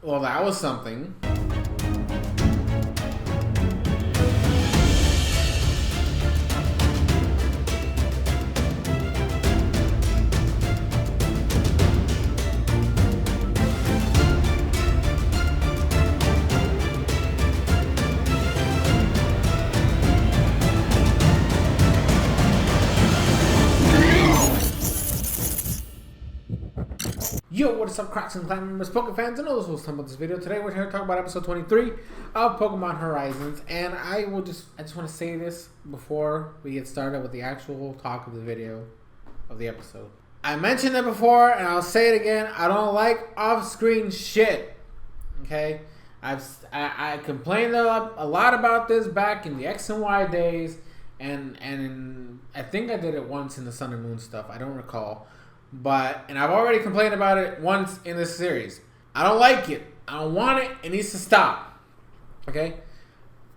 Well, that was something. Yo, what is up, Crockxen clan members, Pokemon fans, and others who will stumble about this video. Today we're here to talk about episode 23 of Pokemon Horizons, and I just want to say this before we get started with the actual talk of the video, of the episode. I mentioned it before, and I'll say it again, I don't like off-screen shit, okay? I complained a lot about this back in the X and Y days, and I think I did it once in the Sun and Moon stuff, I don't recall. And I've already complained about it once in this series. I don't like it. I don't want it. It needs to stop. Okay?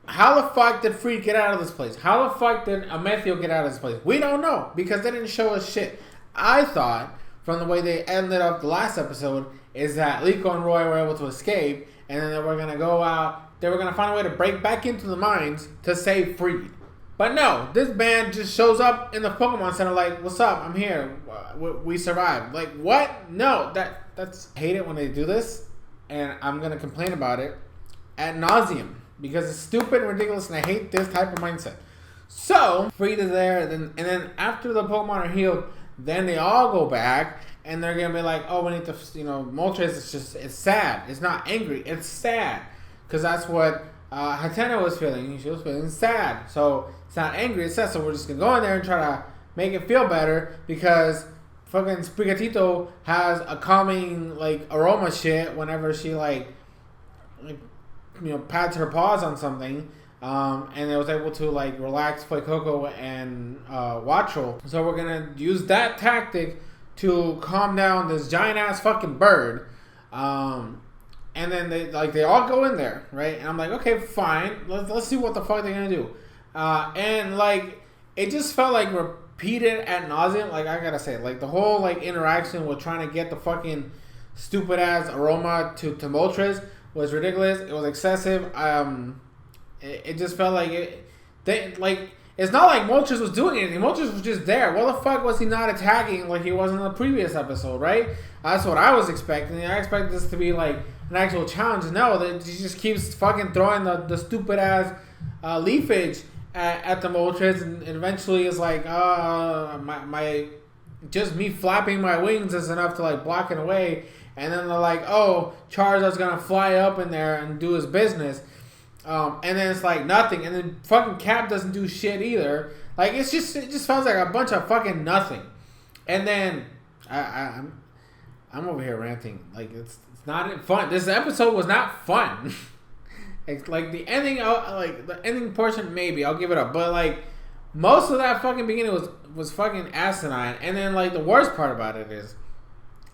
How the fuck did Freed get out of this place? How the fuck did Amethio get out of this place? We don't know because they didn't show us shit. I thought, from the way they ended up the last episode, is that Liko and Roy were able to escape, and then they were going to go out. They were going to find a way to break back into the mines to save Freed. But no, this band just shows up in the Pokemon Center like, what's up? I'm here. We survived. Like, what? No, that's... I hate it when they do this, and I'm going to complain about it ad nauseum because it's stupid and ridiculous, and I hate this type of mindset. So, Freed is there, and then after the Pokemon are healed, then they all go back, and they're going to be like, oh, we need to, Moltres, it's sad. It's not angry. It's sad. Because that's what... Hatena was feeling. She was feeling sad. So it's not angry, it's sad. So we're just gonna go in there and try to make it feel better because fucking Sprigatito has a calming like aroma shit whenever she pats her paws on something. And it was able to like relax Fuecoco and Wattrel. So we're gonna use that tactic to calm down this giant ass fucking bird. And then they all go in there, right? And I'm like, okay, fine. Let's see what the fuck they're gonna do. And like, it just felt like repeated ad nauseum. Like I gotta say, like the whole like interaction with trying to get the fucking stupid ass aroma to Moltres was ridiculous. It was excessive. It just felt like it's not like Moltres was doing anything. Moltres was just there. What the fuck was he not attacking like he was in the previous episode, right? That's what I was expecting. I expected this to be like an actual challenge. No, he just keeps fucking throwing the stupid ass leafage at the Moltres, and eventually is like, my just me flapping my wings is enough to like block it away. And then they're like, oh, Charizard's gonna fly up in there and do his business. And then it's like nothing, and then fucking Cap doesn't do shit either. Like it just sounds like a bunch of fucking nothing. And then I'm over here ranting. Like it's not fun. This episode was not fun. It's like the ending, like the ending portion, maybe I'll give it up. But like most of that fucking beginning was fucking asinine. And then like the worst part about it is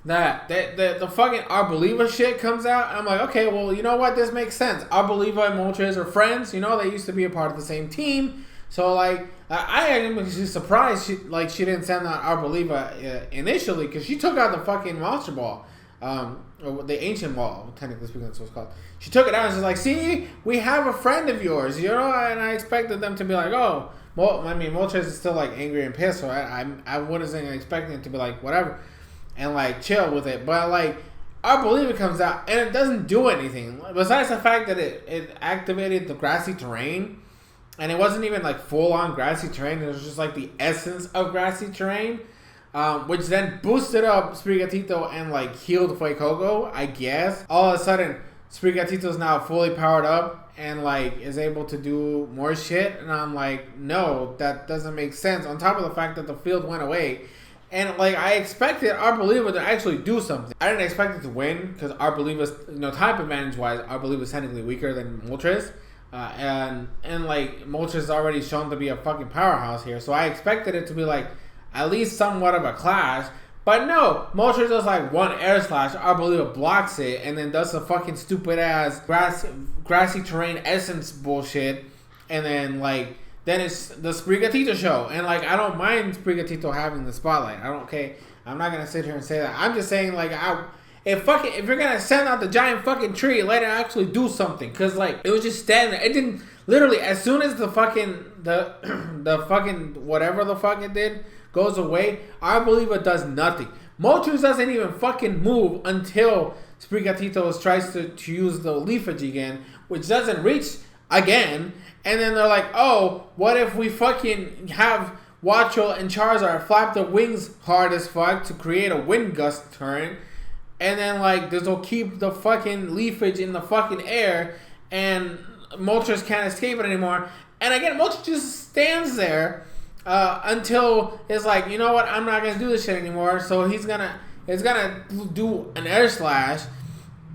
that the fucking Arboliva shit comes out, and I'm like, okay, well, you know what? This makes sense. Arboliva and Moltres are friends. You know, they used to be a part of the same team. So, like, I am actually surprised she didn't send out Arboliva initially, because she took out the fucking Monster Ball. Or the Ancient Ball, technically speaking, that's what it's called. She took it out and she's like, see, we have a friend of yours, you know? And I expected them to be like, oh, Moltres is still, like, angry and pissed, so I wasn't expecting it to be like, whatever. And like chill with it, but like Arboliva comes out and it doesn't do anything besides the fact that it activated the grassy terrain, and it wasn't even like full on grassy terrain. It was just like the essence of grassy terrain, which then boosted up Sprigatito and like healed Fuecoco. I guess all of a sudden Sprigatito's now fully powered up and like is able to do more shit, and I'm like, no, that doesn't make sense. On top of the fact that the field went away. And, like, I expected Arboliva to actually do something. I didn't expect it to win, because Arboliva's, type advantage-wise, Arboliva's technically weaker than Moltres. And like, Moltres is already shown to be a fucking powerhouse here. So I expected it to be, like, at least somewhat of a clash. But no, Moltres does, like, one air slash, Arboliva blocks it, and then does the fucking stupid-ass grassy terrain essence bullshit. And then, like... Then it's the Sprigatito show. And, like, I don't mind Sprigatito having the spotlight. I don't care. I'm not going to sit here and say that. I'm just saying, like, if you're gonna send out the giant fucking tree, let it actually do something. Cause like it was just standing there. It didn't literally as soon as the fucking the fucking whatever the fuck it did goes away, I believe it does nothing. Moltres doesn't even fucking move until Sprigatito tries to use the leafage again, which doesn't reach again. And then they're like, oh, what if we fucking have Watchel and Charizard flap their wings hard as fuck to create a wind gust turn, and then like this will keep the fucking leafage in the fucking air, and Moltres can't escape it anymore. And again, Moltres just stands there until it's like, you know what, I'm not gonna do this shit anymore. So it's gonna do an air slash.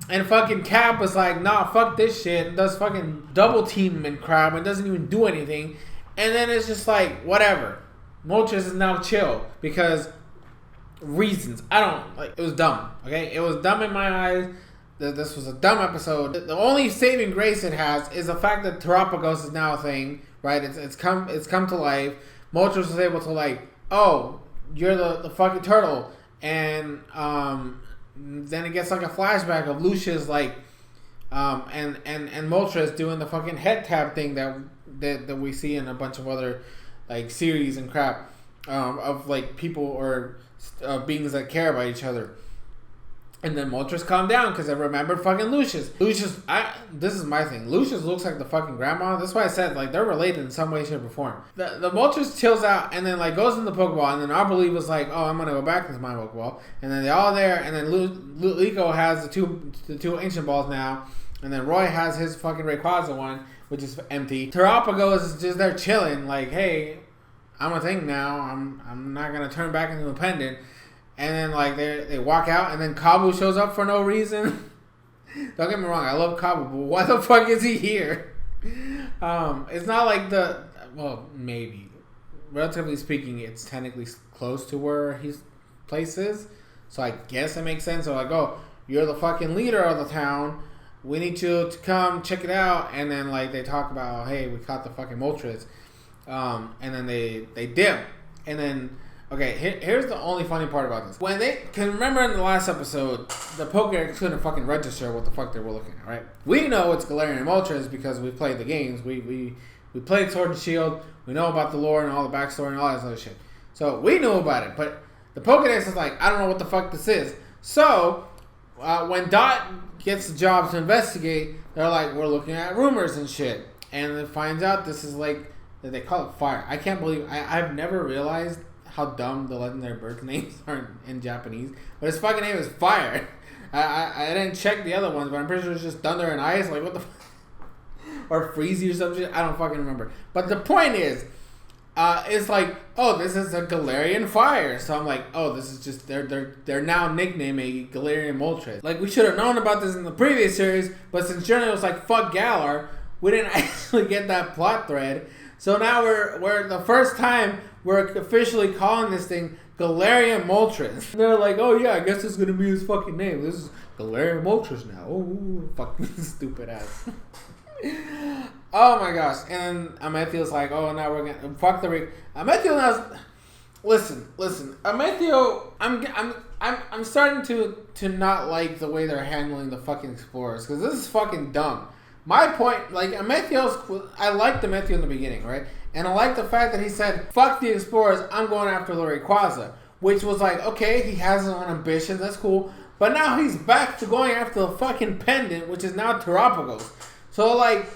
And fucking Cap was like, nah, fuck this shit. And does fucking double team and crap and doesn't even do anything. And then it's just like, whatever. Moltres is now chill because reasons. I don't, like, it was dumb. Okay? It was dumb in my eyes. This was a dumb episode. The only saving grace it has is the fact that Terapagos is now a thing, right? It's come to life. Moltres was able to like, oh, you're the fucking turtle. And, then it gets like a flashback of Lucius like and Moltres doing the fucking head tap thing that we see in a bunch of other like series and crap of like people or beings that care about each other. And then Moltres calmed down because I remembered fucking Lucius. This is my thing. Lucius looks like the fucking grandma. That's why I said like they're related in some way, shape, or form. The Moltres chills out and then like goes in the Pokeball, and then Arbolive was like, oh, I'm gonna go back into my Pokeball. And then they're all there, and then Lico has the two ancient balls now, and then Roy has his fucking Rayquaza one, which is empty. Terapagos is just there chilling, like, hey, I'm a thing now. I'm not gonna turn back into a pendant. And then like they walk out, and then Kabu shows up for no reason. Don't get me wrong, I love Kabu, but why the fuck is he here? It's not like maybe, relatively speaking, it's technically close to where his place is, so I guess it makes sense. So like, oh, you're the fucking leader of the town. We need you to come check it out. And then like they talk about, hey, we caught the fucking Moltres. And then they dip, and then. Okay, here's the only funny part about this. When they can remember in the last episode, the Pokédex couldn't fucking register what the fuck they were looking at, right? We know it's Galarian and Moltres because we played the games. We played Sword and Shield. We know about the lore and all the backstory and all that other shit. So we knew about it, but the Pokédex is like, I don't know what the fuck this is. So when Dot gets the job to investigate, they're like, we're looking at rumors and shit, and it finds out this is like they call it fire. I can't believe I've never realized how dumb the legendary bird names are in Japanese, but his fucking name is Fire. I didn't check the other ones, but I'm pretty sure it's just Thunder and Ice, like what the or Freezy or some shit. I don't fucking remember. But the point is, it's like, oh, this is a Galarian Fire. So I'm like, oh, this is just they're now nicknaming Galarian Moltres. Like we should have known about this in the previous series, but since Journey was like fuck Galar, we didn't actually get that plot thread. So now we're the first time we're officially calling this thing Galarian Moltres. And they're like, oh yeah, I guess this is gonna be his fucking name. This is Galarian Moltres now. Oh, fucking stupid ass. Oh my gosh. And Amethio's like, oh, now we're gonna fuck the Amethio now. Listen. Amethio, I'm starting to not like the way they're handling the fucking explorers, because this is fucking dumb. My point, like, I liked Amethio in the beginning, right? And I like the fact that he said, fuck the explorers, I'm going after the Rayquaza. Which was like, okay, he has his own ambitions, that's cool. But now he's back to going after the fucking pendant, which is now Terapagos. So, like,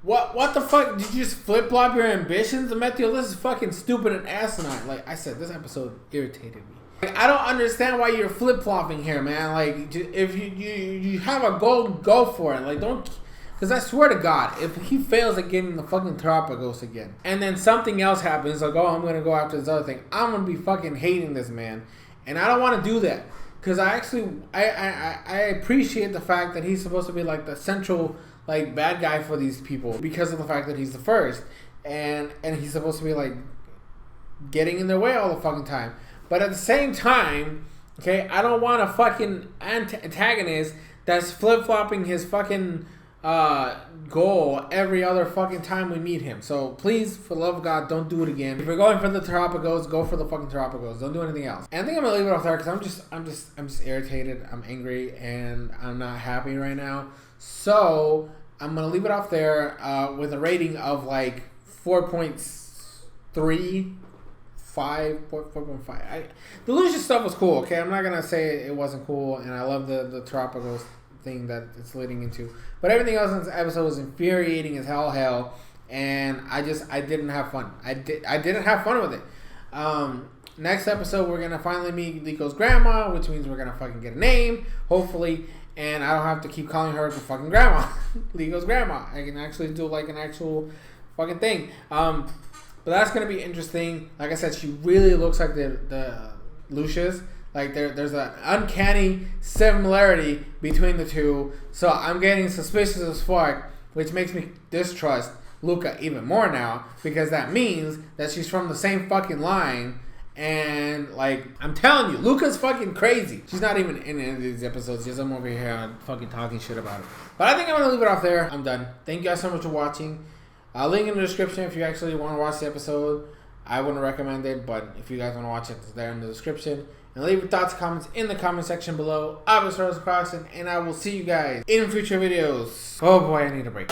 what the fuck? Did you just flip-flop your ambitions, Amethio? This is fucking stupid and asinine. Like I said, this episode irritated me. Like, I don't understand why you're flip-flopping here, man. Like, if you have a goal, go for it. Like, don't... Because I swear to God, if he fails at getting the fucking Terapagos again, and then something else happens, like, oh, I'm going to go after this other thing, I'm going to be fucking hating this man. And I don't want to do that. Because I actually, I appreciate the fact that he's supposed to be, like, the central, like, bad guy for these people. Because of the fact that he's the first. And he's supposed to be, like, getting in their way all the fucking time. But at the same time, okay, I don't want a fucking antagonist that's flip-flopping his fucking... goal every other fucking time we meet him. So please, for the love of God, don't do it again. If you're going for the Tropicals, go for the fucking Tropicals. Don't do anything else. And I think I'm gonna leave it off there because I'm just irritated. I'm angry and I'm not happy right now. So I'm gonna leave it off there with a rating of like 4.3. 4.5. The Lucius stuff was cool. Okay, I'm not gonna say it wasn't cool, and I love the Tropicals thing that it's leading into. But everything else in this episode was infuriating as hell, and I didn't have fun. I didn't have fun with it. Next episode, we're gonna finally meet Liko grandma, which means we're gonna fucking get a name, hopefully, and I don't have to keep calling her the fucking grandma, Liko grandma. I can actually do like an actual fucking thing. But that's gonna be interesting. Like I said, she really looks like the Lucius. Like there's an uncanny similarity between the two. So I'm getting suspicious as fuck, which makes me distrust Luca even more now, because that means that she's from the same fucking line. And like I'm telling you, Luca's fucking crazy. She's not even in any of these episodes. Just I'm over here fucking talking shit about her. But I think I'm gonna leave it off there. I'm done. Thank you guys so much for watching. Link in the description if you actually want to watch the episode. I wouldn't recommend it, but if you guys want to watch it, it's there in the description. And leave your thoughts and comments in the comment section below. I've been SoresanCrockxen, and I will see you guys in future videos. Oh boy, I need a break.